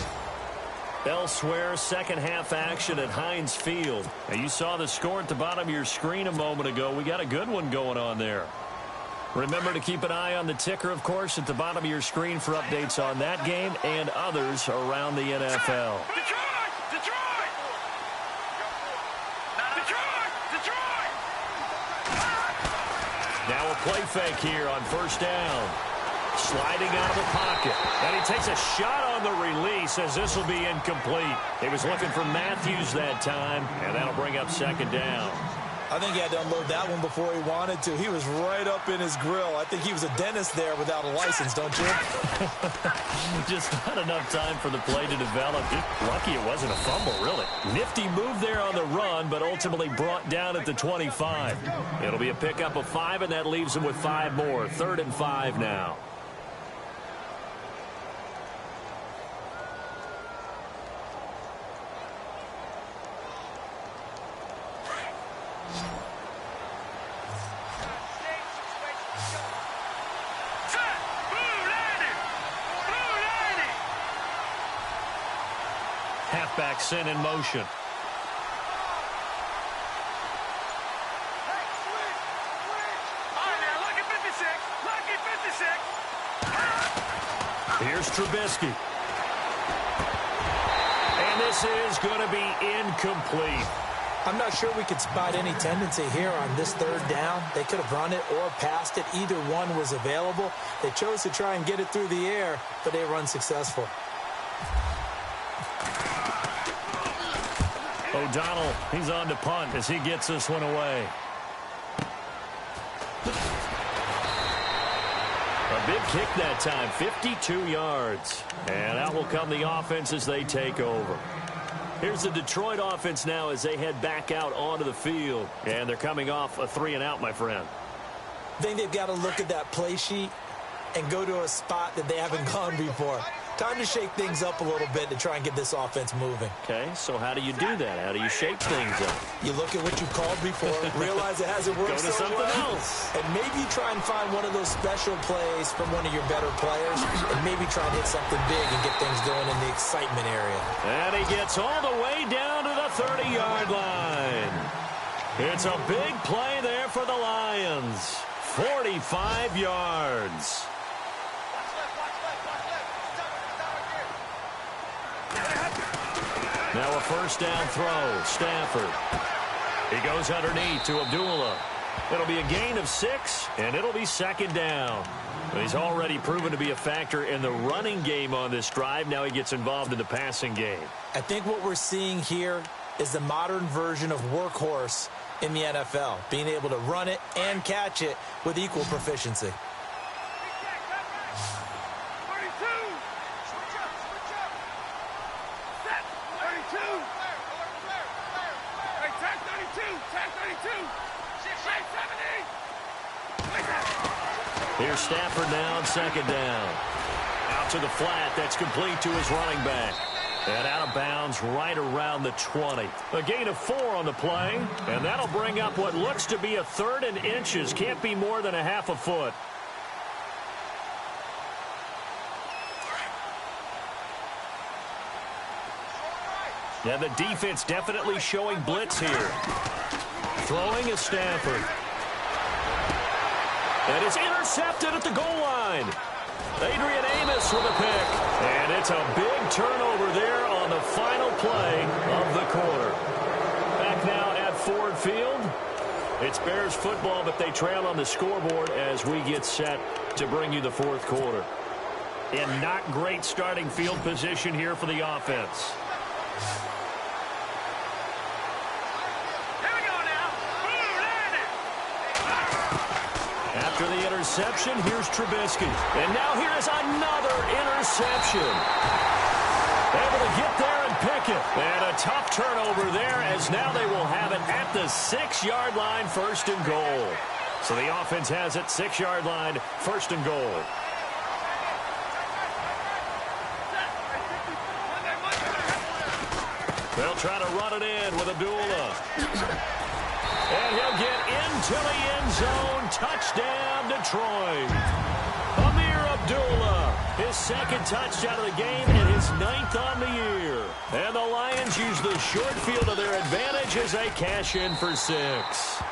Elsewhere, second half action at Heinz Field. Now, you saw the score at the bottom of your screen a moment ago. We got a good one going on there. Remember to keep an eye on the ticker, of course, at the bottom of your screen for updates on that game and others around the NFL. Detroit! Detroit! Detroit! Now a play fake here on 1st down. Sliding out of the pocket. And he takes a shot on the release as this will be incomplete. He was looking for Matthews that time, and that'll bring up second down. I think he had to unload that one before he wanted to. He was right up in his grill. I think he was a dentist there without a license, don't you? Just not enough time for the play to develop. Just lucky it wasn't a fumble, really. Nifty move there on the run, but ultimately brought down at the 25. It'll be a pickup of 5, and that leaves him with 5 more. 3rd and 5 now. Halfback sent in motion. Here's Trubisky. This is going to be incomplete. I'm not sure we could spot any tendency here on this third down. They could have run it or passed it. Either one was available. They chose to try and get it through the air, but they were unsuccessful. O'Donnell, he's on to punt as he gets this one away. A big kick that time, 52 yards. And out will come the offense as they take over. Here's the Detroit offense now as they head back out onto the field. And they're coming off a 3-and-out, my friend. I think they've got to look at that play sheet and go to a spot that they haven't gone before. Time to shake things up a little bit to try and get this offense moving. Okay, so how do you do that? How do you shake things up? You look at what you called before, realize it hasn't worked Go to so something well, else. and maybe try and find one of those special plays from one of your better players, and maybe try and hit something big and get things going in the excitement area. And he gets all the way down to the 30-yard line. It's a big play there for the Lions. 45 yards. Now a first down throw. Stafford. He goes underneath to Abdullah. It'll be a gain of 6, and it'll be second down. He's already proven to be a factor in the running game on this drive. Now he gets involved in the passing game. I think what we're seeing here is the modern version of workhorse in the NFL, being able to run it and catch it with equal proficiency. Here's Stafford now on second down. Out to the flat. That's complete to his running back. And out of bounds right around the 20. A gain of 4 on the play. And that'll bring up what looks to be a 3rd and inches. Can't be more than a half a foot. Yeah, the defense definitely showing blitz here. Throwing is Stafford. And it's intercepted at the goal line. Adrian Amos with a pick. And it's a big turnover there on the final play of the quarter. Back now at Ford Field. It's Bears football, but they trail on the scoreboard as we get set to bring you the fourth quarter. In not great starting field position here for the offense. After the interception, here's Trubisky. And now here is another interception. Able to get there and pick it. And a tough turnover there as now they will have it at the 6-yard line, 1st and goal. So the offense has it, 6-yard line, 1st and goal. They'll try to run it in with Abdullah. And he'll get into the end zone. Touchdown, Detroit. Amir Abdullah, his 2nd touchdown of the game and his 9th on the year. And the Lions use the short field to their advantage as they cash in for 6.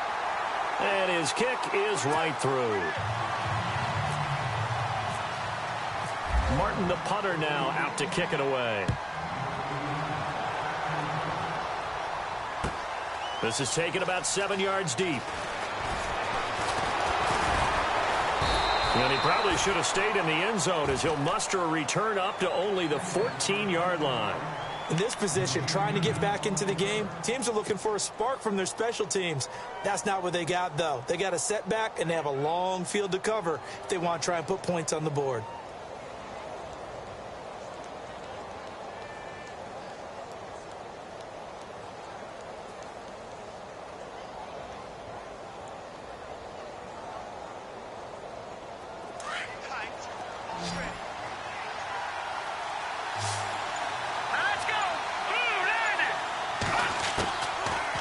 And his kick is right through. Martin, the punter, now out to kick it away. This is taken about 7 yards deep. And he probably should have stayed in the end zone as he'll muster a return up to only the 14-yard line. In this position, trying to get back into the game, teams are looking for a spark from their special teams. That's not what they got, though. They got a setback, and they have a long field to cover if they want to try and put points on the board.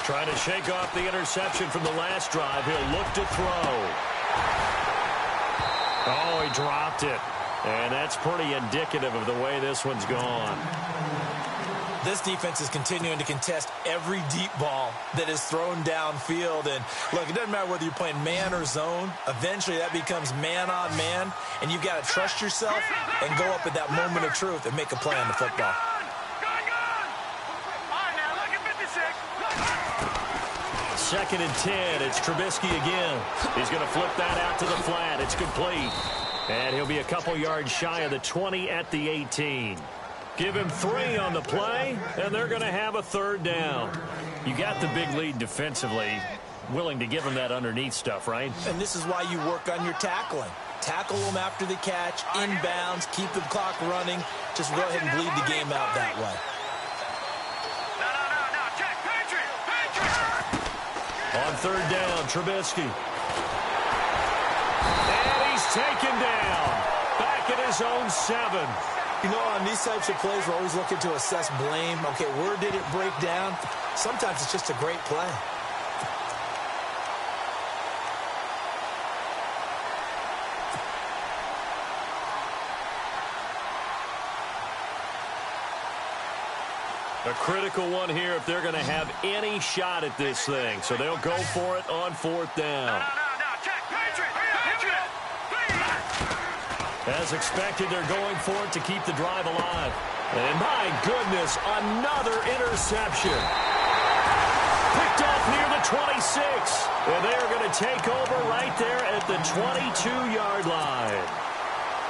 Trying to shake off the interception from the last drive. He'll look to throw. Oh, he dropped it. And that's pretty indicative of the way this one's gone. This defense is continuing to contest every deep ball that is thrown downfield. And, look, it doesn't matter whether you're playing man or zone. Eventually, that becomes man on man. And you've got to trust yourself and go up at that moment of truth and make a play on the football. 2nd and 10. It's Trubisky again. He's going to flip that out to the flat. It's complete. And he'll be a couple yards shy of the 20 at the 18. Give him 3 on the play, and they're going to have a 3rd down. You got the big lead defensively. Willing to give him that underneath stuff, right? And this is why you work on your tackling. Tackle them after the catch, inbounds, keep the clock running. Just go ahead and bleed the game out that way. No, check, Patriot! On 3rd down, Trubisky. And he's taken down. Back at his own 7. You know, on these types of plays, we're always looking to assess blame. Okay, where did it break down? Sometimes it's just a great play. A critical one here if they're going to have any shot at this thing. So they'll go for it on 4th down. No, check, Patriot! As expected, they're going for it to keep the drive alive. And my goodness, another interception. Picked off near the 26. And they are going to take over right there at the 22-yard line.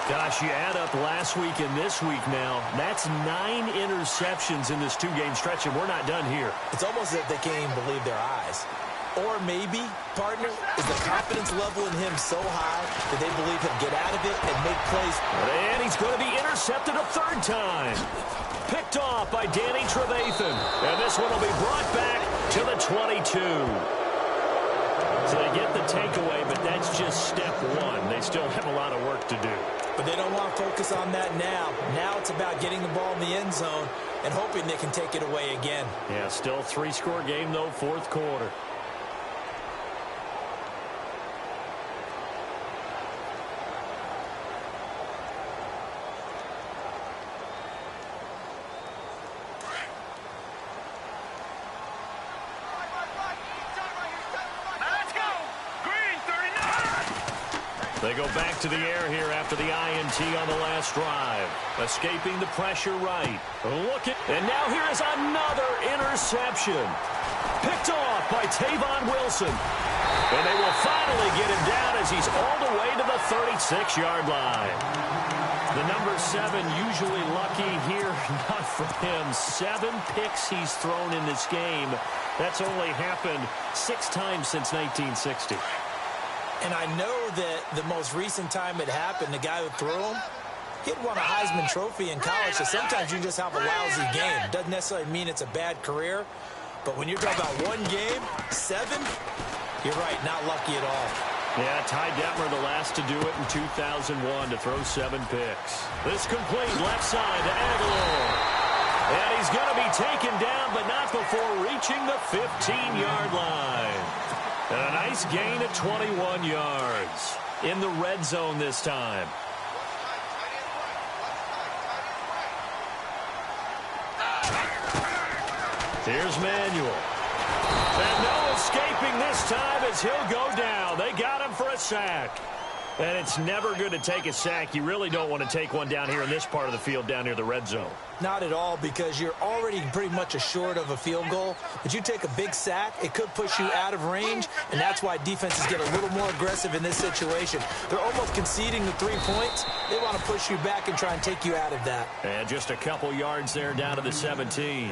Gosh, you add up last week and this week now, that's 9 interceptions in this 2-game stretch, and we're not done here. It's almost as if they can't even believe their eyes. Or maybe, partner, is the confidence level in him so high that they believe he'll get out of it and make plays. And he's going to be intercepted a 3rd time. Picked off by Danny Trevathan. And this one will be brought back to the 22. So they get the takeaway, but that's just step 1. They still have a lot of work to do. But they don't want to focus on that now. Now it's about getting the ball in the end zone and hoping they can take it away again. Yeah, still 3-score game, though, 4th quarter. They go back to the air here after the INT on the last drive. Escaping the pressure right. And now here is another interception. Picked off by Tavon Wilson. And they will finally get him down as he's all the way to the 36-yard line. The number 7 usually lucky here. Not for him. 7 picks he's thrown in this game. That's only happened 6 times since 1960. And I know that the most recent time it happened, the guy who threw him, he'd won a Heisman Trophy in college, so sometimes you just have a lousy game. Doesn't necessarily mean it's a bad career, but when you're talking about 1 game, 7, you're right, not lucky at all. Yeah, Ty Detmer the last to do it in 2001 to throw 7 picks. This complete left side to Aguilar. And he's going to be taken down, but not before reaching the 15-yard line. And a nice gain of 21 yards in the red zone this time. Here's Manuel. And no escaping this time as he'll go down. They got him for a sack. And it's never good to take a sack. You really don't want to take one down here in this part of the field down near the red zone. Not at all, because you're already pretty much assured of a field goal. But you take a big sack, it could push you out of range, and that's why defenses get a little more aggressive in this situation. They're almost conceding the 3 points. They want to push you back and try and take you out of that. And just a couple yards there down to the 17.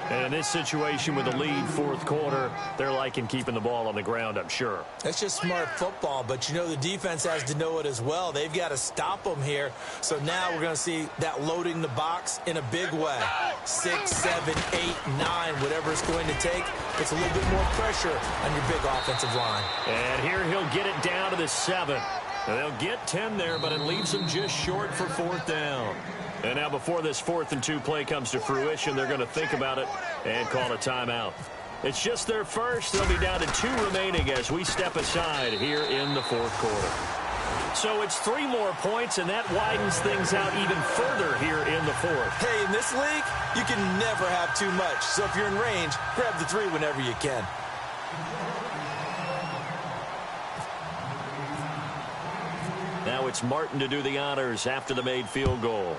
And in this situation with the lead 4th quarter, they're liking keeping the ball on the ground, I'm sure. That's just smart football, but you know the defense has to know it as well. They've got to stop them here. So now we're going to see that loading the box in a big way. 6, 7, 8, 9, whatever it's going to take. It's a little bit more pressure on your big offensive line. And here he'll get it down to the 7. And they'll get 10 there, but it leaves them just short for 4th down. And now before this 4th and 2 play comes to fruition, they're going to think about it and call a timeout. It's just their first. They'll be down to 2 remaining as we step aside here in the 4th quarter. So it's 3 more points, and that widens things out even further here in the 4th. Hey, in this league, you can never have too much. So if you're in range, grab the 3 whenever you can. Now it's Martin to do the honors after the made field goal.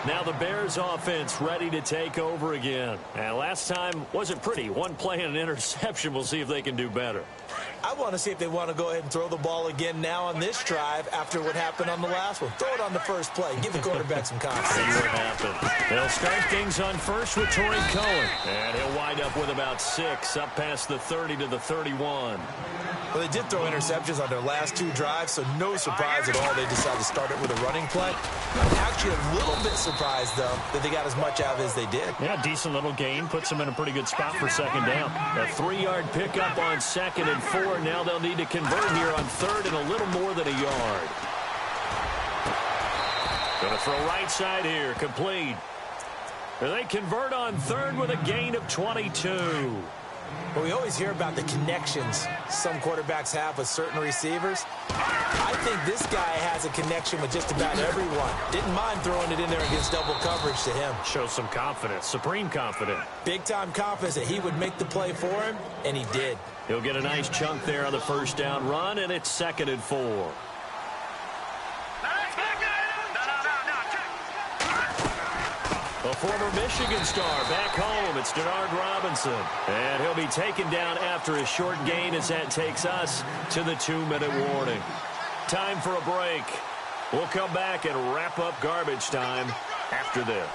Now the Bears offense ready to take over again. And last time wasn't pretty. One play and an interception. We'll see if they can do better. I want to see if they want to go ahead and throw the ball again now on this drive after what happened on the last one. Throw it on the first play. Give the quarterback some confidence. See what happens. They'll start things on first with Torrey Cohen. And he'll wind up with about 6 up past the 30 to the 31. Well, they did throw interceptions on their last 2 drives, so no surprise at all they decided to start it with a running play. I'm actually a little bit surprised, though, that they got as much out of it as they did. Yeah, decent little gain. Puts them in a pretty good spot for second down. A 3-yard pickup on 2nd and 4. Now they'll need to convert here on 3rd and a little more than a yard. Going to throw right side here. Complete. And they convert on 3rd with a gain of 22. Well, we always hear about the connections some quarterbacks have with certain receivers. I think this guy has a connection with just about everyone. Didn't mind throwing it in there against double coverage to him. Shows some confidence, supreme confidence. Big-time confidence that he would make the play for him, and he did. He'll get a nice chunk there on the first down run, and it's 2nd and 4. A former Michigan star back home. It's Denard Robinson. And he'll be taken down after a short gain as that takes us to the 2-minute warning. Time for a break. We'll come back and wrap up garbage time after this.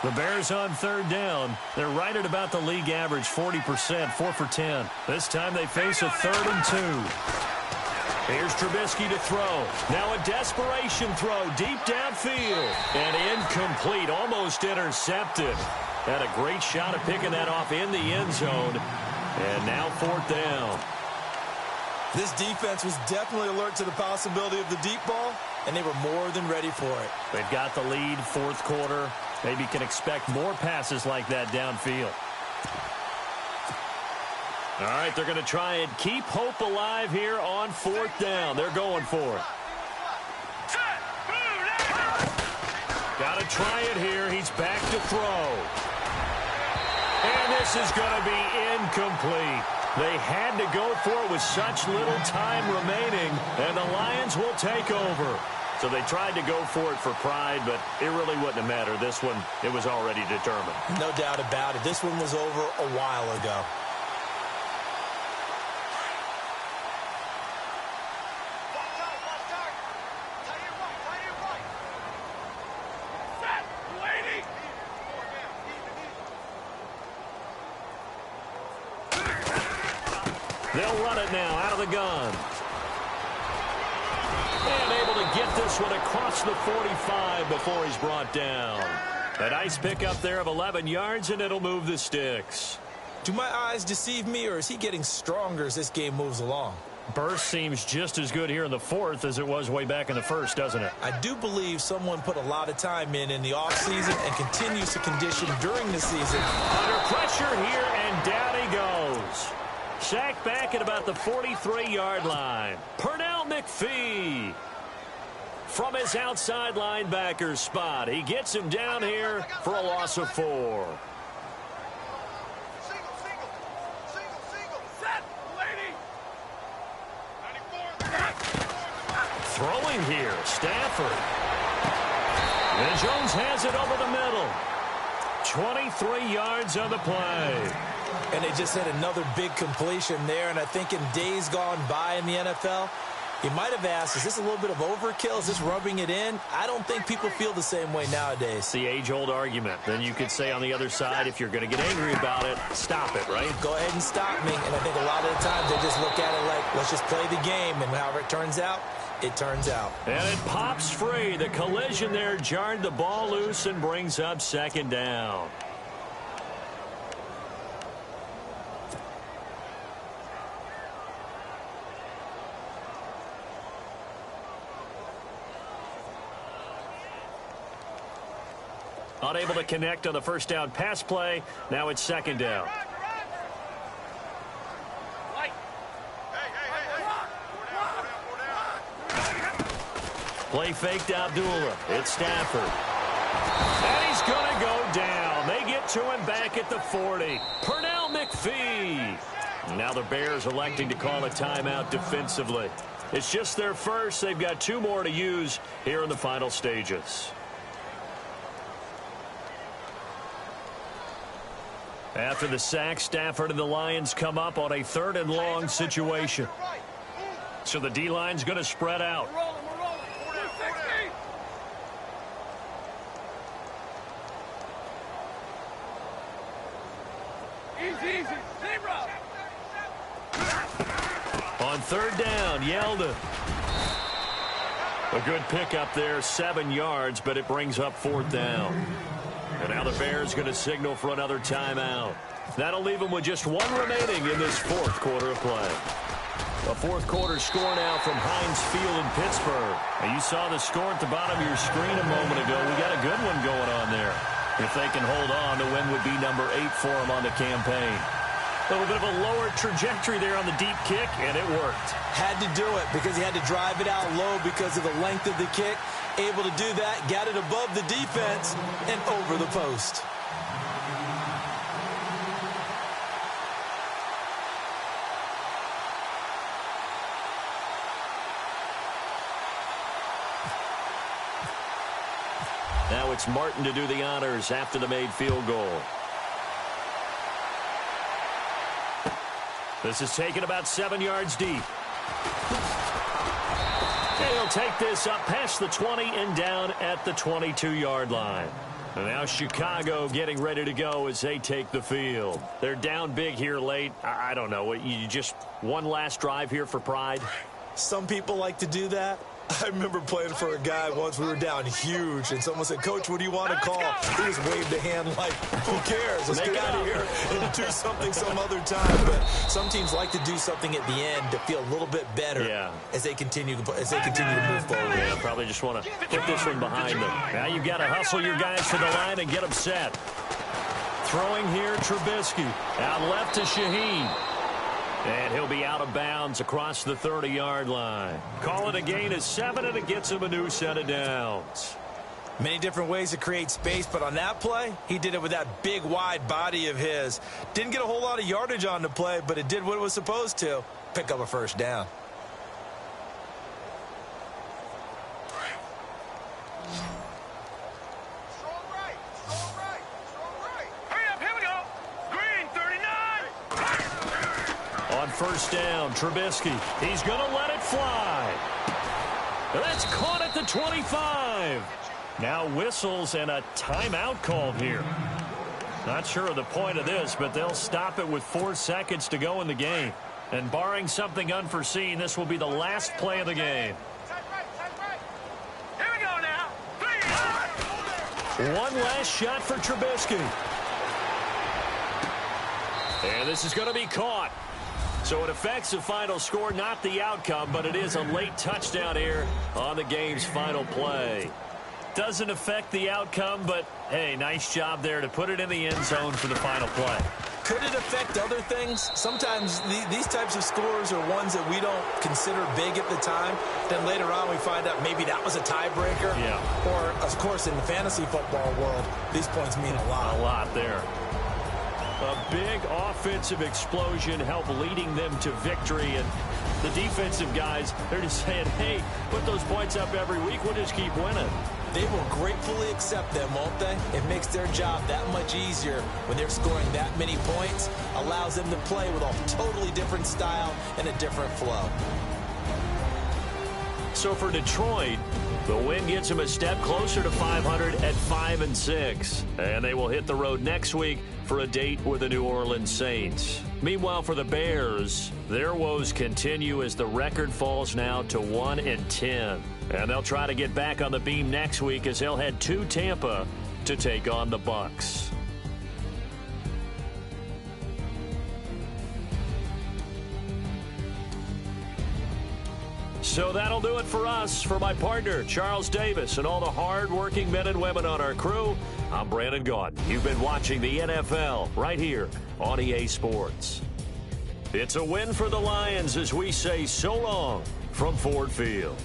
The Bears on 3rd down. They're right at about the league average, 40%, 4 for 10. This time they face a 3rd and 2. Here's Trubisky to throw. Now a desperation throw deep downfield. And incomplete, almost intercepted. Had a great shot at picking that off in the end zone. And now 4th down. This defense was definitely alert to the possibility of the deep ball, and they were more than ready for it. They've got the lead, 4th quarter. Maybe can expect more passes like that downfield. All right, they're going to try and keep hope alive here on 4th down. They're going for it. Got to try it here. He's back to throw. And this is going to be incomplete. They had to go for it with such little time remaining, and the Lions will take over. So they tried to go for it for pride, but it really wouldn't have mattered. This one, it was already determined. No doubt about it. This one was over a while ago. They'll run it now out of the gun. And able to get this one across the 45 before he's brought down. A nice pickup there of 11 yards, and it'll move the sticks. Do my eyes deceive me, or is he getting stronger as this game moves along? Burst seems just as good here in the 4th as it was way back in the 1st, doesn't it? I do believe someone put a lot of time in the offseason and continues to condition during the season. Under pressure here, and down he goes. Sacked back at about the 43-yard line. Pernell McPhee from his outside linebacker spot. He gets him down here for a loss of 4. Throwing here, Stafford. And Jones has it over the middle. 23 yards on the play. And they just had another big completion there. And I think in days gone by in the NFL, you might have asked, is this a little bit of overkill? Is this rubbing it in? I don't think people feel the same way nowadays. It's the age-old argument. Then you could say on the other side, if you're going to get angry about it, stop it, right? Go ahead and stop me. And I think a lot of the times they just look at it like, let's just play the game. And however it turns out, it turns out. And it pops free. The collision there jarred the ball loose and brings up 2nd down. Unable to connect on the first down pass play. Now it's 2nd down. Play faked Abdullah. It's Stafford. And he's going to go down. They get to him back at the 40. Pernell McPhee. Now the Bears electing to call a timeout defensively. It's just their first. They've got 2 more to use here in the final stages. After the sack, Stafford and the Lions come up on a 3rd and long situation. So the D-line's going to spread out. On 3rd down, Yeldon. A good pickup there, 7 yards, but it brings up 4th down. And now the Bears going to signal for another timeout. That'll leave them with just 1 remaining in this 4th quarter of play. A 4th quarter score now from Heinz Field in Pittsburgh. And you saw the score at the bottom of your screen a moment ago. We got a good one going on there. If they can hold on, the win would be number 8 for them on the campaign. A little bit of a lower trajectory there on the deep kick, and it worked. Had to do it because he had to drive it out low because of the length of the kick. Able to do that, got it above the defense and over the post. Now it's Martin to do the honors after the made field goal. This is taken about 7 yards deep. He'll take this up past the 20 and down at the 22-yard line. And now Chicago getting ready to go as they take the field. They're down big here late. I don't know. You just one last drive here for pride? Some people like to do that. I remember playing for a guy once. We were down huge, and someone said, "Coach, what do you want to call?" He just waved a hand like, "Who cares? Let's get out of here and do something some other time." But some teams like to do something at the end to feel a little bit better as they continue to move forward. Yeah, probably just want to put this one behind them. Now you've got to hustle your guys to the line and get them set. Throwing here, Trubisky. Out left to Shaheen. And he'll be out of bounds across the 30-yard line. Call it a gain of 7, and it gets him a new set of downs. Many different ways to create space, but on that play, he did it with that big, wide body of his. Didn't get a whole lot of yardage on the play, but it did what it was supposed to. Pick up a 1st down. On 1st down, Trubisky. He's going to let it fly. That's caught at the 25. Now whistles and a timeout called here. Not sure of the point of this, but they'll stop it with 4 seconds to go in the game. And barring something unforeseen, this will be the last play of the game. Here we go now. 1 last shot for Trubisky. And this is going to be caught. So it affects the final score, not the outcome, but it is a late touchdown here on the game's final play. Doesn't affect the outcome, but, hey, nice job there to put it in the end zone for the final play. Could it affect other things? Sometimes these types of scores are ones that we don't consider big at the time. Then later on we find out maybe that was a tiebreaker. Yeah. Or, of course, in the fantasy football world, these points mean a lot. A lot there. A big offensive explosion helped leading them to victory. And the defensive guys, they're just saying, hey, put those points up every week. We'll just keep winning. They will gratefully accept them, won't they? It makes their job that much easier when they're scoring that many points. Allows them to play with a totally different style and a different flow. So for Detroit, the win gets them a step closer to 500 at 5-6. And they will hit the road next week for a date with the New Orleans Saints. Meanwhile, for the Bears, their woes continue as the record falls now to 1-10. And they'll try to get back on the beam next week as they'll head to Tampa to take on the Bucs. So that'll do it for us. For my partner, Charles Davis, and all the hard-working men and women on our crew, I'm Brandon Gaudin. You've been watching the NFL right here on EA Sports. It's a win for the Lions as we say so long from Ford Field.